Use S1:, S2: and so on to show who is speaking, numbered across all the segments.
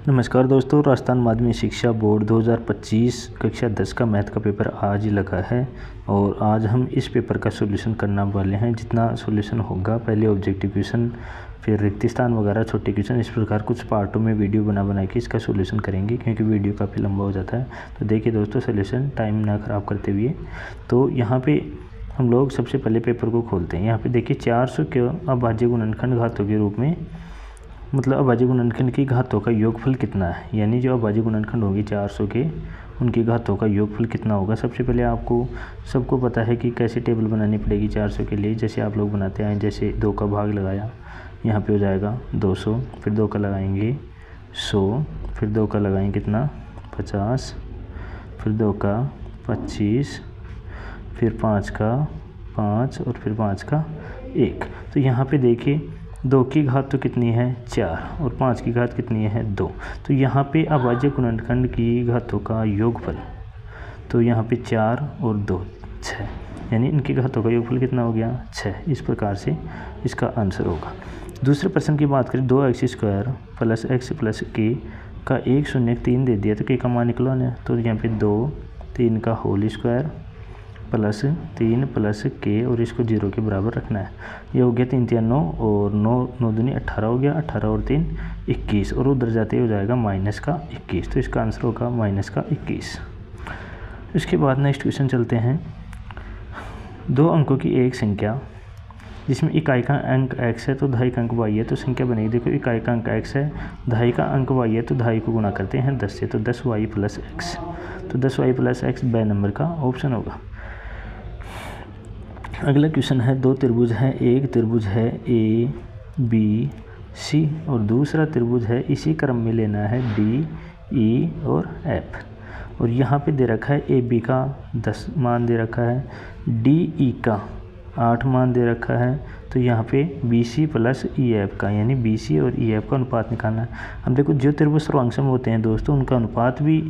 S1: नमस्कार दोस्तों, राजस्थान माध्यमिक शिक्षा बोर्ड 2025 कक्षा 10 का मैथ का पेपर आज ही लगा है और आज हम इस पेपर का सॉल्यूशन करने वाले हैं। जितना सॉल्यूशन होगा, पहले ऑब्जेक्टिव क्वेश्चन, फिर रिक्त स्थान वगैरह छोटे क्वेश्चन, इस प्रकार कुछ पार्टों में वीडियो बना के इसका सॉल्यूशन करेंगे, क्योंकि वीडियो काफ़ी लंबा हो जाता है। तो देखिए दोस्तों, सॉल्यूशन टाइम ना ख़राब करते हुए। तो यहाँ पर हम लोग सबसे पहले पेपर को खोलते हैं। यहाँ पर देखिए 400 के अभाज्य गुणनखंड घातों के रूप में, मतलब अभाज्य गुणनखंड की घातों का योगफल कितना है, यानी जो अभाज्य गुणनखंड होगी 400 के, उनकी घातों का योगफल कितना होगा। सबसे पहले आपको सबको पता है कि कैसे टेबल बनानी पड़ेगी 400 के लिए। जैसे आप लोग बनाते हैं, जैसे 2 का भाग लगाया, यहाँ पे हो जाएगा 200, फिर 2 का लगाएंगे 100, फिर 2 का लगाएंगे कितना 50, फिर 2 का 25, फिर 5 का 5 और फिर 5 का 1। तो यहाँ पे देखिए 2 की घात तो कितनी है 4 और 5 की घात कितनी है 2। तो यहाँ पे अभाज्य गुणनखंड की घातों का योगफल, तो यहाँ पे 4 और 2 6, यानी इनकी घातों का योगफल कितना हो गया 6। इस प्रकार से इसका आंसर होगा। दूसरे प्रश्न की बात करें, 2x² plus x plus k का 1 0 3 दे दिया, तो k का मान निकलवाना है। तो यहाँ पे 2 3 का whole square plus 3 plus k और इसको 0 के बराबर रखना है। ये हो गया 3 3 9 और 9 9 दूनी 18 हो गया, 18 और 3 21 और उधर जाते हो जाएगा माइनस का 21। तो इसका आंसर होगा माइनस का 21। इसके बाद नेक्स्ट क्वेश्चन चलते हैं। 2 अंकों की एक संख्या जिसमें इकाई का अंक x है तो दहाई का अंक y है, तो संख्या बनेगी। देखो इकाई का अंक x है, दहाई का अंक y है, तो दहाई को गुणा करते हैं 10 से, तो 10y प्लस x। तो 10y प्लस x ब नंबर का ऑप्शन होगा। अगला क्वेश्चन है, 2 त्रिभुज हैं। एक त्रिभुज है ए बी सी और दूसरा त्रिभुज है, इसी क्रम में लेना है डी ई और एफ। और यहाँ पे दे रखा है ए बी का 10 मान दे रखा है, डी ई का 8 मान दे रखा है। तो यहाँ पे B C plus E F का, यानी बी सी और ई एफ का अनुपात निकालना है। हम देखो जो त्रिभुज सर्वांगसम होते हैं दोस्तों, उनका अनुपात भी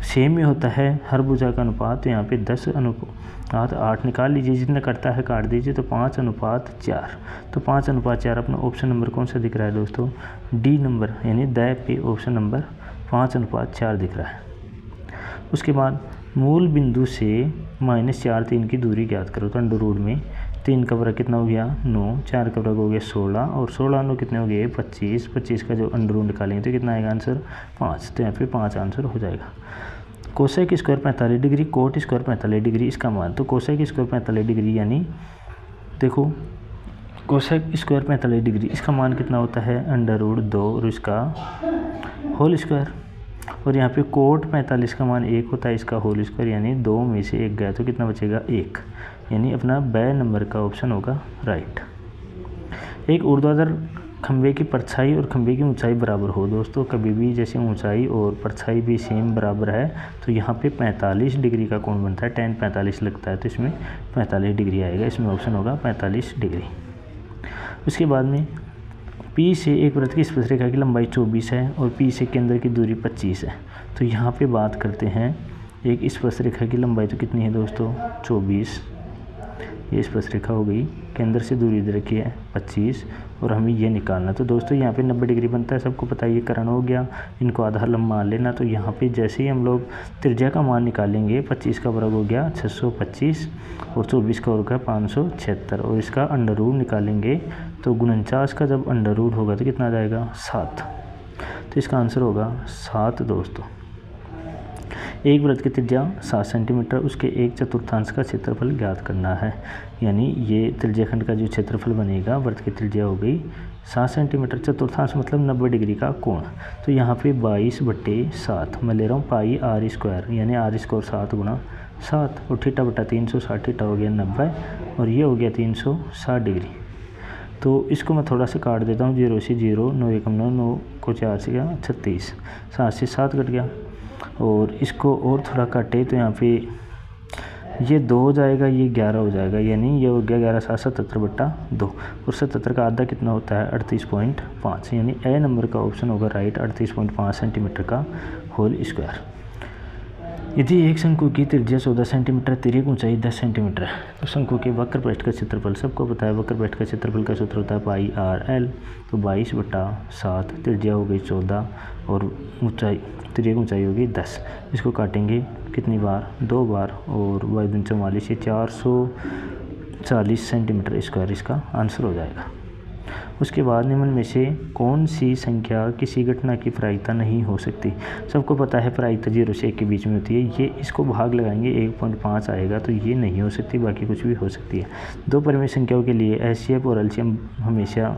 S1: सेम ही होता है, हर भुजा का अनुपात। तो यहाँ पे 10 अनुपात 8 निकाल लीजिए, जितना करता है काट दीजिए, तो 5 अनुपात 4। तो 5 अनुपात 4 अपना ऑप्शन नंबर कौन सा दिख रहा है दोस्तों, डी नंबर, यानी द पे ऑप्शन नंबर 5 अनुपात 4 दिख रहा है। उसके बाद मूल बिंदु से -4 3 की दूरी ज्ञात करो। तो अंडर रूट में 3 का वर्ग कितना हो गया 9, 4 का वर्ग हो गया 16 और 16 9 कितने हो गए 25। 25 का जो अंडर रूट निकालेंगे तो कितना आएगा आंसर 5। तो यहाँ पे 5 आंसर हो जाएगा। Cosec square 45 degree, coat square 45 degree, इसका मान। तो कोसेक स्क्वायर 45 डिग्री, यानी देखो कोसेक स्क्वायर 45 डिग्री, इसका मान कितना होता है अंडर रूट 2 और इसका होल स्क्वायर। और यहाँ पे कोट 45 का मान 1 होता है, इसका होल स्क्वायर, यानी 2 में से 1 गया तो कितना बचेगा 1, यानी अपना ब नंबर का ऑप्शन होगा राइट। एक ऊर्ध्वाधर खंभे की परछाई और खंभे की ऊंचाई बराबर हो दोस्तों, कभी भी जैसे ऊंचाई और परछाई भी सेम बराबर है, तो यहाँ पे 45 डिग्री का कोण बनता है। tan 45 लगता है, तो इसमें 45 डिग्री आएगा, इसमें ऑप्शन होगा 45 डिग्री। उसके बाद में P से एक वृत्त की स्पर्शरेखा की लंबाई 24 है और P से केंद्र की दूरी 25 है। तो यहाँ पे बात करते हैं, एक स्पर्शरेखा की लंबाई तो कितनी है दोस्तों 24, ये स्पर्शरेखा हो गई, केंद्र से दूरी दे रखी है 25 और हमें ये निकालना। तो दोस्तों यहाँ पे 90 डिग्री बनता है, सबको पता है, ये कर्ण हो गया, इनको आधार लंब मान लेना। तो यहाँ पे जैसे ही हम लोग त्रिज्या का मान निकालेंगे, 25 का वर्ग हो गया 625 और 24 का वर्ग है 576 और इसका अंडर रूट निकालेंगे तो 49 का जब अंडर रूट होगा तो कितना आ जाएगा 7। तो इसका आंसर होगा 7 दोस्तों। एक वृत्त की त्रिज्या 7 सेंटीमीटर, उसके 1/4 का क्षेत्रफल ज्ञात करना है। यानी ये त्रिज्याखंड का जो क्षेत्रफल बनेगा, वृत्त की त्रिज्या हो गई 7 सेंटीमीटर, चतुर्थांश मतलब 90 डिग्री का कोण। तो यहाँ पे 22/7 मैं ले रहा हूँ पाई आर स्क्वायर, यानी आर स्क्वायर 7 गुणा 7 और थीटा बटा 360, थीटा हो गया 90 और ये हो गया 360 डिग्री। तो इसको मैं थोड़ा सा काट देता हूँ, 0 से 0, 9 1 9, 9 को 4 से गया 36, 7 से 7 कट गया और इसको और थोड़ा काटे तो यहाँ पे ये 2 हो जाएगा, ये 11 हो जाएगा, यानी ये हो गया 11 7 77/2 और 77 का आधा कितना होता है 38.5, यानी ए नंबर का ऑप्शन होगा राइट, 38.5 सेंटीमीटर का होल स्क्वायर। यदि एक शंकु की त्रिज्या 14 सेंटीमीटर, तिर्यक ऊंचाई 10 सेंटीमीटर है, तो शंकु के वक्र पृष्ठ का क्षेत्रफल सबको पता है। वक्र पृष्ठ का क्षेत्रफल का सूत्र होता है पाई आर एल। तो 22/7, त्रिज्या हो गई 14 और ऊंचाई, तिर्यक ऊंचाई होगी 10। इसको काटेंगे कितनी बार? 2 बार, और y दूनी 44, ये 440 सेंटीमीटर स्क्वायर इसका आंसर हो जाएगा। उसके बाद निम्न में से कौन सी संख्या किसी घटना की प्रायिकता नहीं हो सकती? सबको पता है प्रायिकता 0 से 1 के बीच में होती है। ये इसको भाग लगाएंगे 1.5 आएगा, तो ये नहीं हो सकती, बाकी कुछ भी हो सकती है। दो परिमेय संख्याओं के लिए एचसीएफ और एलसीएम हमेशा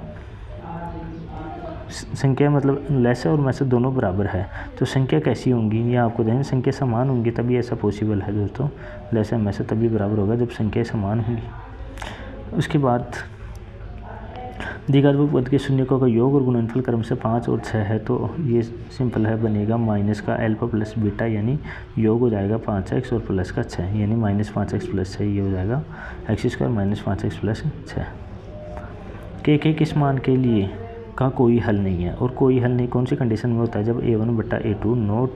S1: संख्या मतलब लैसा और मैसा दोनों बराबर है। तो संख्या कैसी होंगी ये आपको देखें, संख्या समान होंगी तभी ऐसा पॉसिबल है दोस्तों। लैसा मैसा तभी बराबर होगा जब संख्या समान होंगी। उसके बाद द्विघात बहुपद के शून्यकों का योग और गुणनफल क्रम से 5 और 6 है, तो ये सिंपल है, बनेगा माइनस का अल्फा प्लस बीटा, यानी योग हो जाएगा 5x और प्लस का 6, यानी -5x प्लस 6, ये हो जाएगा x² - 5x प्लस 6। के किस मान के लिए का कोई हल नहीं है, और कोई हल नहीं कौन सी कंडीशन में होता है? जब a1/a2 नोट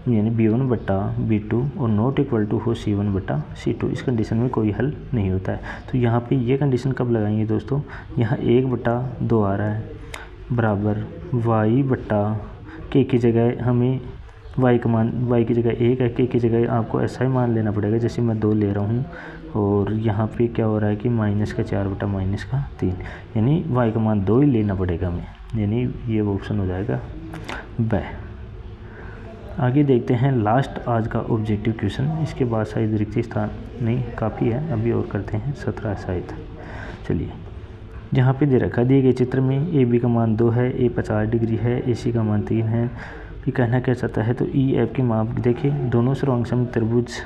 S1: यानी b1/b2 और नॉट इक्वल टू हो c1/c2, इस कंडीशन में कोई हल नहीं होता है। तो यहाँ पे ये कंडीशन कब लगाएंगे दोस्तों? यहाँ 1/2 आ रहा है बराबर y/k की जगह हमें y का मान, y की जगह 1 है, k की जगह आपको ऐसा ही मान लेना पड़ेगा जैसे मैं 2 ले रहा हूँ। और यहाँ पे क्या हो रहा है कि -4/-3, यानी y का मान 2 ही लेना पड़ेगा हमें, यानी ये ऑप्शन हो जाएगा ब। आगे देखते हैं लास्ट आज का ऑब्जेक्टिव क्वेश्चन। इसके बाद शायद रिक्त स्थान नहीं, काफ़ी है, अभी और करते हैं 17 शायद। चलिए, जहाँ पे दे रखा दिए गए चित्र में ए बी का मान 2 है, ए 50 डिग्री है, ए सी का मान 3 है। ये कहना क्या चाहता है? तो ई एफ की माप देखिए, दोनों सर्वांग त्रिभुज,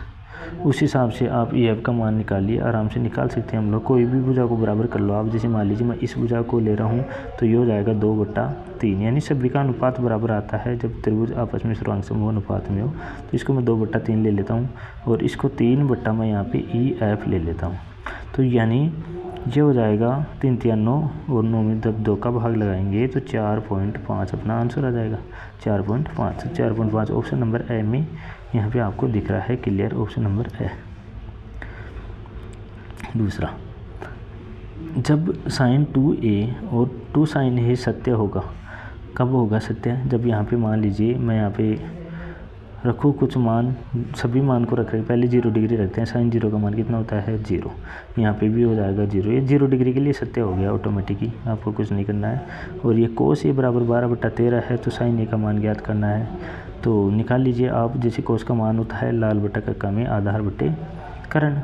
S1: उस हिसाब से आप ई एफ का मान निकालिए, आराम से निकाल सकते हैं हम लोग। कोई भी भुजा को बराबर कर लो आप, जैसे मान लीजिए मैं इस भुजा को ले रहा हूँ, तो ये हो जाएगा 2/3, यानी सभी का अनुपात बराबर आता है जब त्रिभुज आपस में सर्वांग समूह अनुपात में हो। तो इसको मैं 2/3 ले लेता हूँ, और इसको 3 मैं यहाँ पे ई एफ ले लेता हूँ। तो यानी ये हो जाएगा 3 × 9, और 9 में जब 2 का भाग लगाएंगे तो 4.5 अपना आंसर आ जाएगा। 4.5 ऑप्शन नंबर ए में यहाँ पे आपको दिख रहा है क्लियर, ऑप्शन नंबर ए। दूसरा, जब sin 2a और 2 sin a सत्य होगा, कब होगा सत्य? जब यहाँ पे मान लीजिए मैं यहाँ पे रखूँ कुछ मान, सभी मान को रख रहे हैं, पहले 0 डिग्री रखते हैं। sin 0 का मान कितना होता है? 0। यहाँ पे भी हो जाएगा 0, ये 0 डिग्री के लिए सत्य हो गया ऑटोमेटिकली, आपको कुछ नहीं करना है। और ये cos a बराबर 12/13 है, तो sin a का मान ज्ञात करना है, तो निकाल लीजिए आप। जैसे cos का मान होता है लाल बटा कक्का में आधार बटे कर्ण,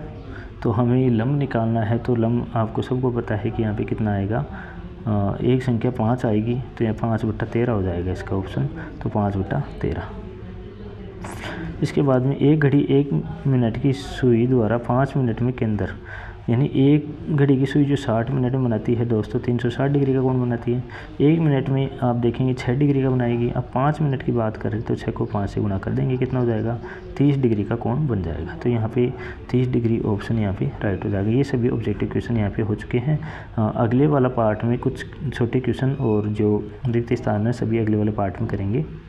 S1: तो हमें लम्ब निकालना है। तो लम्ब आपको सबको पता है कि यहाँ पे कितना आएगा, एक संख्या 5 आएगी, तो यहाँ 5/13 हो जाएगा इसका ऑप्शन, तो 5/13। इसके बाद में 1 घड़ी 1 मिनट की सुई द्वारा 5 मिनट में केंद्र, यानी 1 घड़ी की सुई जो 60 मिनट में बनाती है दोस्तों, 360 डिग्री का कोण बनाती है। 1 मिनट में आप देखेंगे 6 डिग्री का बनाएगी। अब 5 मिनट की बात करें तो 6 को 5 से गुणा कर देंगे, कितना हो जाएगा? 30 डिग्री का कोण बन जाएगा। तो यहाँ पे 30 डिग्री ऑप्शन यहाँ पे राइट हो जाएगा। ये सभी ऑब्जेक्टिव क्वेश्चन यहाँ पे हो चुके हैं। अगले वाला पार्ट में कुछ छोटे क्वेश्चन और जो रिक्त स्थान है सभी अगले वाले पार्ट में करेंगे।